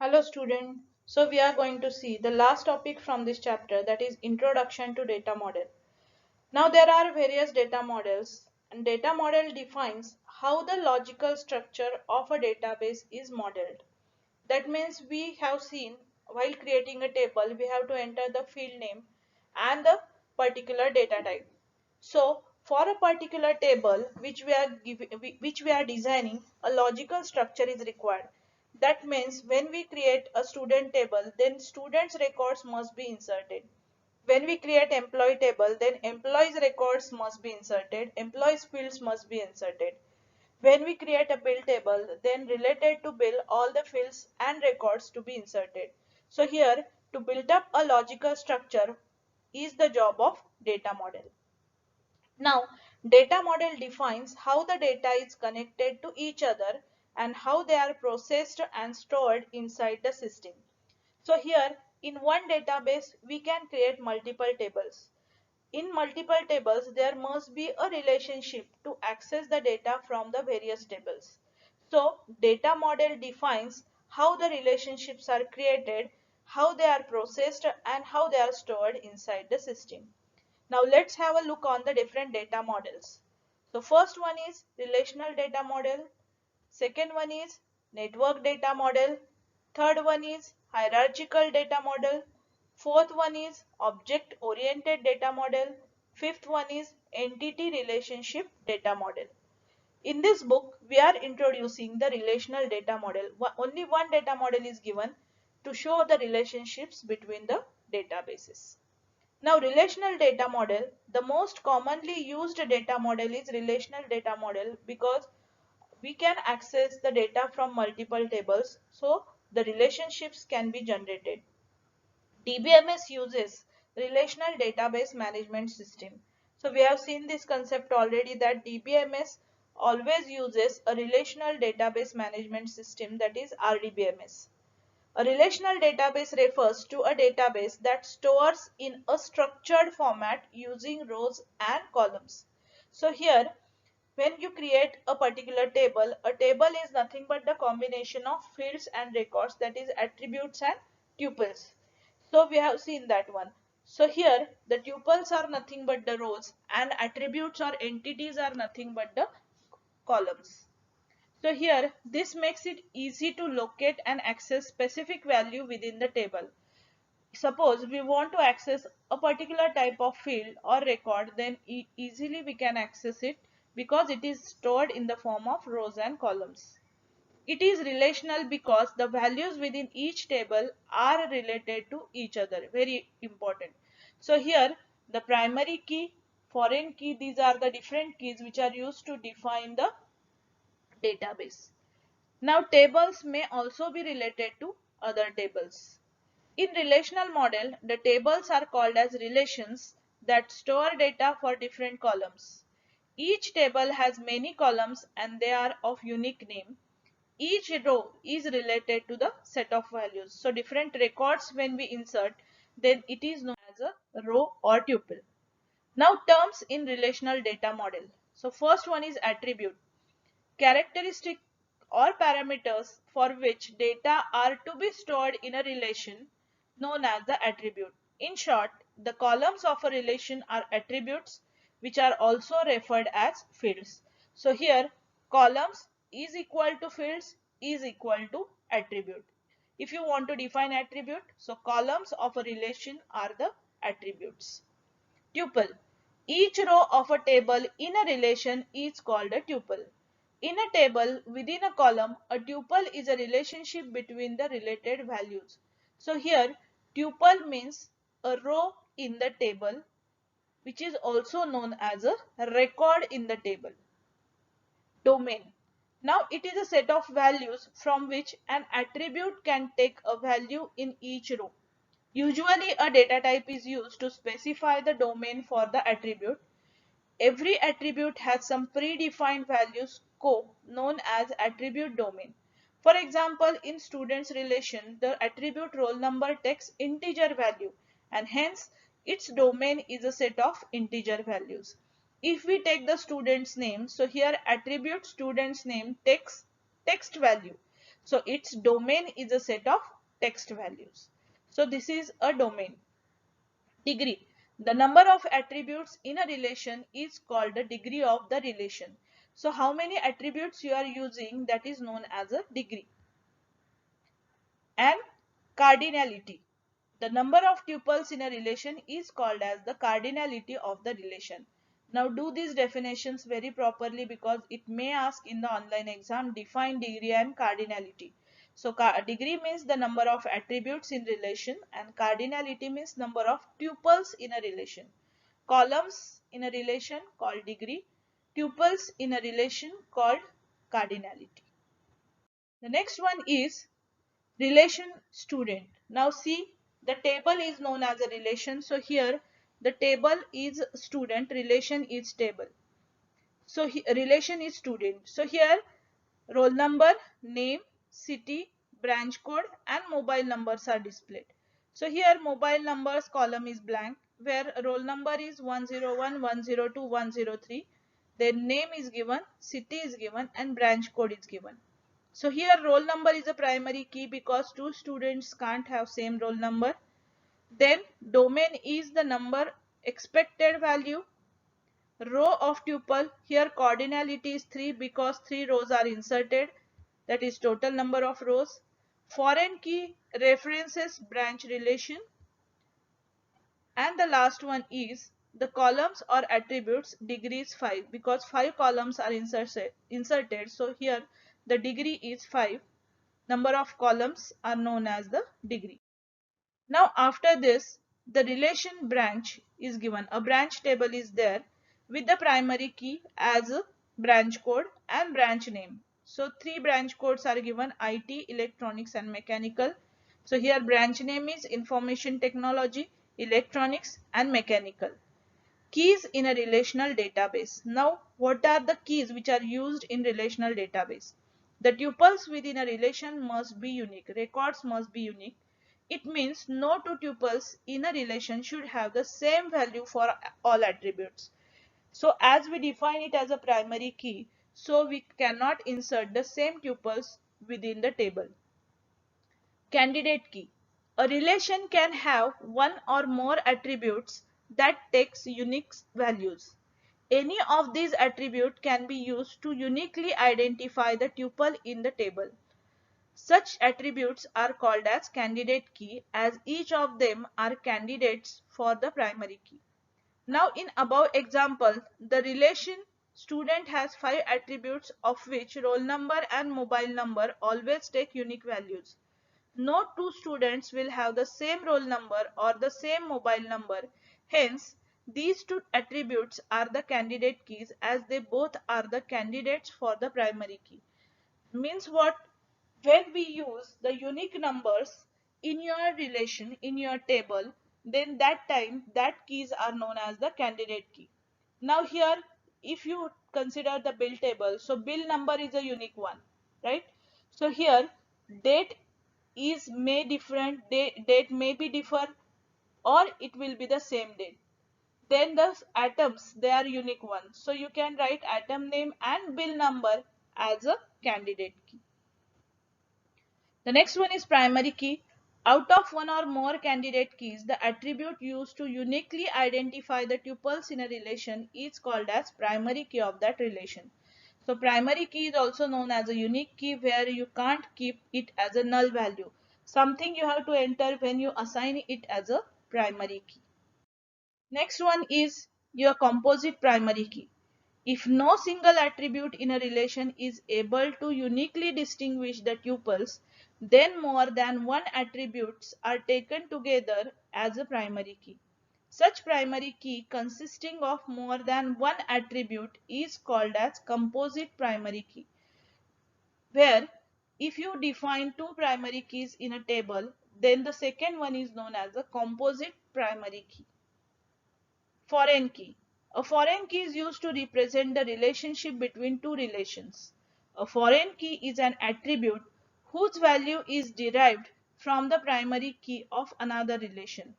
Hello student. So we are going to see the last topic from this chapter, that is introduction to data model. Now there are various data models, and data model defines how the logical structure of a database is modeled. That means we have seen while creating a table we have to enter the field name and the particular data type. So for a particular table which we are designing, a logical structure is required. That means when we create a student table, then students records must be inserted. When we create employee table, then employees records must be inserted, employees fields must be inserted. When we create a bill table, then related to bill, all the fields and records to be inserted. So here, to build up a logical structure is the job of data model. Now, data model defines how the data is connected to each other and how they are processed and stored inside the system. So here, in one database, we can create multiple tables. In multiple tables, there must be a relationship to access the data from the various tables. So, data model defines how the relationships are created, how they are processed, and how they are stored inside the system. Now, let's have a look on the different data models. So, first one is relational data model. Second one is network data model. Third one is hierarchical data model. Fourth one is object oriented data model. Fifth one is entity relationship data model. In this book, we are introducing the relational data model. Only one data model is given to show the relationships between the databases. Now, relational data model, the most commonly used data model is relational data model because we can access the data from multiple tables, so the relationships can be generated. DBMS uses relational database management system. So we have seen this concept already, that DBMS always uses a relational database management system, that is RDBMS. A relational database refers to a database that stores in a structured format using rows and columns. So here, when you create a particular table, a table is nothing but the combination of fields and records, that is attributes and tuples. So we have seen that one. So here the tuples are nothing but the rows and attributes or entities are nothing but the columns. So here this makes it easy to locate and access specific value within the table. Suppose we want to access a particular type of field or record, then easily we can access it because it is stored in the form of rows and columns. It is relational because the values within each table are related to each other. Very important. So here the primary key, foreign key, these are the different keys which are used to define the database. Now tables may also be related to other tables. In relational model, the tables are called as relations that store data for different columns. Each table has many columns and they are of unique name. Each row is related to the set of values. So different records when we insert, then it is known as a row or tuple. Now terms in relational data model. So first one is attribute. Characteristic or parameters for which data are to be stored in a relation known as the attribute. In short, the columns of a relation are attributes which are also referred as fields. So here columns is equal to fields is equal to attribute. If you want to define attribute, so columns of a relation are the attributes. Tuple. Each row of a table in a relation is called a tuple. In a table within a column, a tuple is a relationship between the related values. So here tuple means a row in the table, which is also known as a record in the table. Domain. Now it is a set of values from which an attribute can take a value in each row. Usually a data type is used to specify the domain for the attribute. Every attribute has some predefined value scope known as attribute domain. For example, in students relation, the attribute roll number takes integer value and hence its domain is a set of integer values. If we take the student's name, so here attribute student's name takes text value. So its domain is a set of text values. So this is a domain. Degree. The number of attributes in a relation is called the degree of the relation. So how many attributes you are using, that is known as a degree. And cardinality. The number of tuples in a relation is called as the cardinality of the relation. Now do these definitions very properly, because it may ask in the online exam, define degree and cardinality. So degree means the number of attributes in relation, and cardinality means number of tuples in a relation. Columns in a relation called degree, tuples in a relation called cardinality. The next one is relation student. Now see, the table is known as a relation. So here the table is student, relation is table. So relation is student. So here roll number, name, city, branch code and mobile numbers are displayed. So here mobile numbers column is blank, where roll number is 101, 102, 103. Then name is given, city is given and branch code is given. So here roll number is a primary key because two students can't have same roll number. Then domain is the number expected value. Row of tuple, here cardinality is 3 because 3 rows are inserted, that is total number of rows. Foreign key references branch relation. And the last one is the columns or attributes, degree is 5 because 5 columns are inserted. So here the degree is 5. Number of columns are known as the degree. Now after this, the relation branch is given. A branch table is there with the primary key as a branch code and branch name. So three branch codes are given: IT, electronics and mechanical. So here branch name is information technology, electronics and mechanical. Keys in a relational database. Now, what are the keys which are used in relational database? The tuples within a relation must be unique. Records must be unique. It means no two tuples in a relation should have the same value for all attributes. So as we define it as a primary key, so we cannot insert the same tuples within the table. Candidate key. A relation can have one or more attributes that takes unique values. Any of these attributes can be used to uniquely identify the tuple in the table. Such attributes are called as candidate key, as each of them are candidates for the primary key. Now in above example, the relation student has 5 attributes, of which roll number and mobile number always take unique values. No two students will have the same roll number or the same mobile number. Hence, these two attributes are the candidate keys, as they both are the candidates for the primary key. Means what? When we use the unique numbers in your relation, in your table, then that time that keys are known as the candidate key. Now here, if you consider the bill table, so bill number is a unique one, right? So here date is may different, date may be differ, or it will be the same date. Then the atoms, they are unique ones, so you can write atom name and bill number as a candidate key. The next one is primary key. Out of one or more candidate keys, the attribute used to uniquely identify the tuples in a relation is called as primary key of that relation. So primary key is also known as a unique key, where you can't keep it as a null value. Something you have to enter when you assign it as a primary key. Next one is your composite primary key. If no single attribute in a relation is able to uniquely distinguish the tuples, then more than one attributes are taken together as a primary key. Such primary key consisting of more than one attribute is called as composite primary key, where if you define two primary keys in a table, then the second one is known as a composite primary key. Foreign key. A foreign key is used to represent the relationship between two relations. A foreign key is an attribute whose value is derived from the primary key of another relation.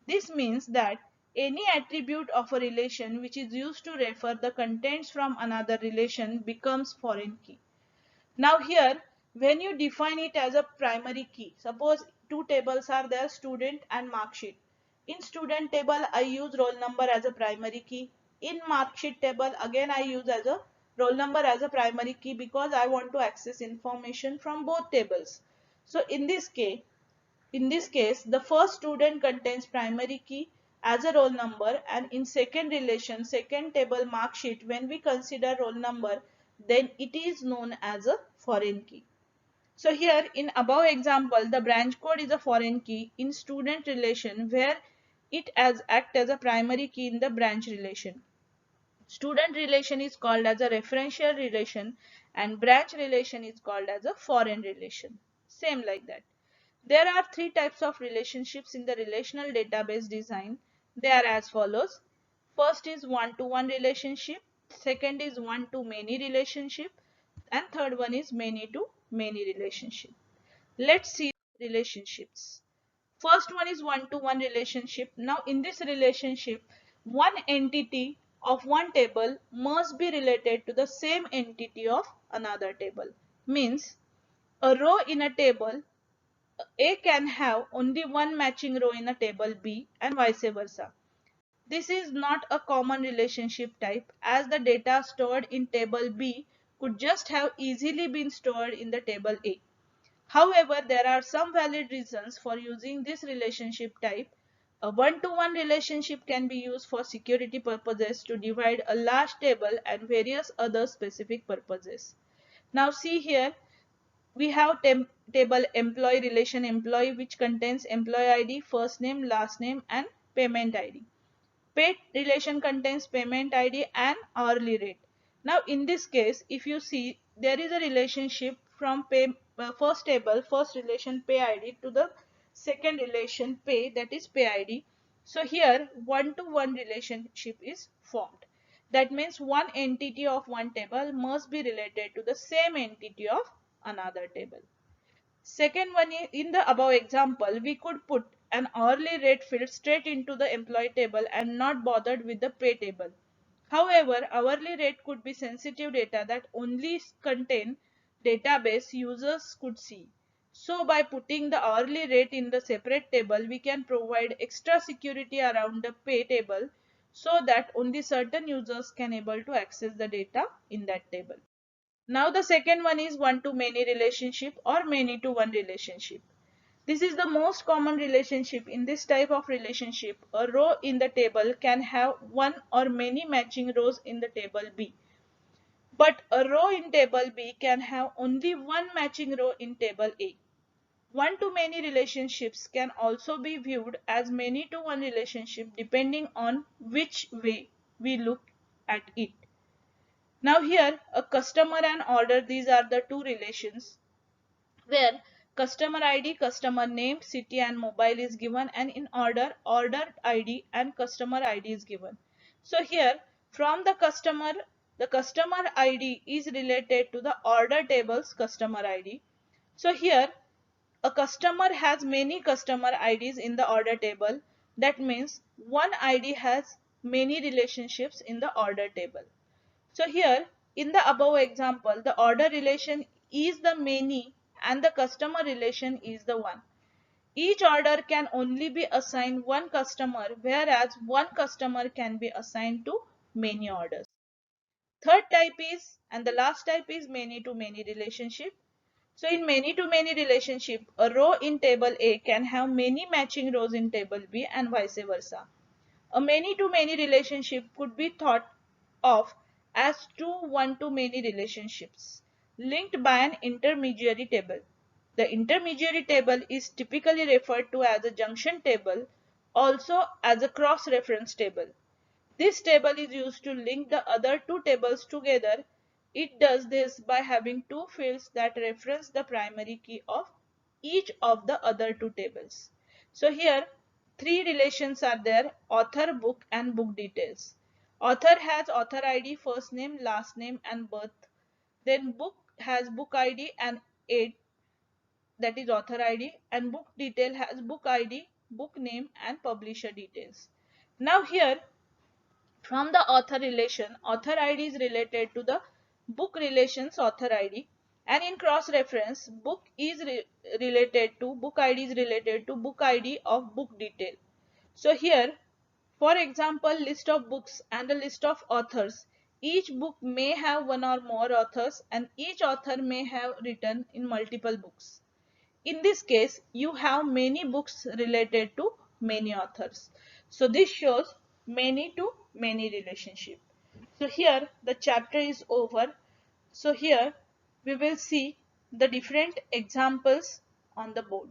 This means that any attribute of a relation which is used to refer the contents from another relation becomes foreign key. Now here when you define it as a primary key. Suppose two tables are there, student and mark sheet. In student table, I use roll number as a primary key. In mark sheet table, again I use as a roll number as a primary key because I want to access information from both tables. So in this case, the first student contains primary key as a roll number, and in second relation, second table mark sheet, when we consider roll number, then it is known as a foreign key. So here in above example, the branch code is a foreign key in student relation where it as act as a primary key in the branch relation. Student relation is called as a referential relation and branch relation is called as a foreign relation. Same like that. There are three types of relationships in the relational database design. They are as follows. First is one-to-one relationship, second is one-to-many relationship, and third one is many-to-many relationship. Let's see relationships. First one is one-to-one relationship. Now in this relationship, one entity of one table must be related to the same entity of another table. Means a row in a table A can have only one matching row in a table B and vice versa. This is not a common relationship type as the data stored in table B could just have easily been stored in the table A. However, there are some valid reasons for using this relationship type. A one-to-one relationship can be used for security purposes to divide a large table and various other specific purposes. Now see here, we have table employee relation employee which contains employee ID, first name, last name and payment ID. Pay relation contains payment ID and hourly rate. Now in this case, if you see, there is a relationship from first table, first relation pay ID to the second relation pay, that is pay ID. So here one-to-one relationship is formed. That means one entity of one table must be related to the same entity of another table. Second one is, in the above example, we could put an hourly rate field straight into the employee table and not bothered with the pay table. However, hourly rate could be sensitive data that only contain database users could see. So by putting the hourly rate in the separate table, we can provide extra security around the pay table so that only certain users can able to access the data in that table. Now the second one is one-to-many relationship or many-to-one relationship. This is the most common relationship. In this type of relationship, a row in the table can have one or many matching rows in the table B. But a row in table B can have only one matching row in table A. One-to-many relationships can also be viewed as many-to-one relationship depending on which way we look at it. Now here, a customer and order, these are the two relations where customer ID, customer name, city and mobile is given, and in order, order ID and customer ID is given. So here from the customer ID is related to the order table's customer ID. So here a customer has many customer IDs in the order table. That means one ID has many relationships in the order table. So here in the above example, the order relation is the many and the customer relation is the one. Each order can only be assigned one customer, whereas one customer can be assigned to many orders. Third type is, and the last type is many to many relationship. So in many to many relationship, a row in table A can have many matching rows in table B and vice versa. A many to many relationship could be thought of as two one to many relationships linked by an intermediary table. The intermediary table is typically referred to as a junction table, also as a cross-reference table. This table is used to link the other two tables together. It does this by having two fields that reference the primary key of each of the other two tables. So here three relations are there: author, book and book details. Author has author ID, first name, last name and birth. Then book has book ID and age, that is author ID, and book detail has book ID, book name and publisher details. Now here from the author relation, author ID is related to the book relations author ID. And in cross reference, book is related to book ID is related to book ID of book detail. So here, for example, list of books and a list of authors. Each book may have one or more authors, and each author may have written in multiple books. In this case, you have many books related to many authors. So this shows many to many relationship. So here the chapter is over. So here we will see the different examples on the board.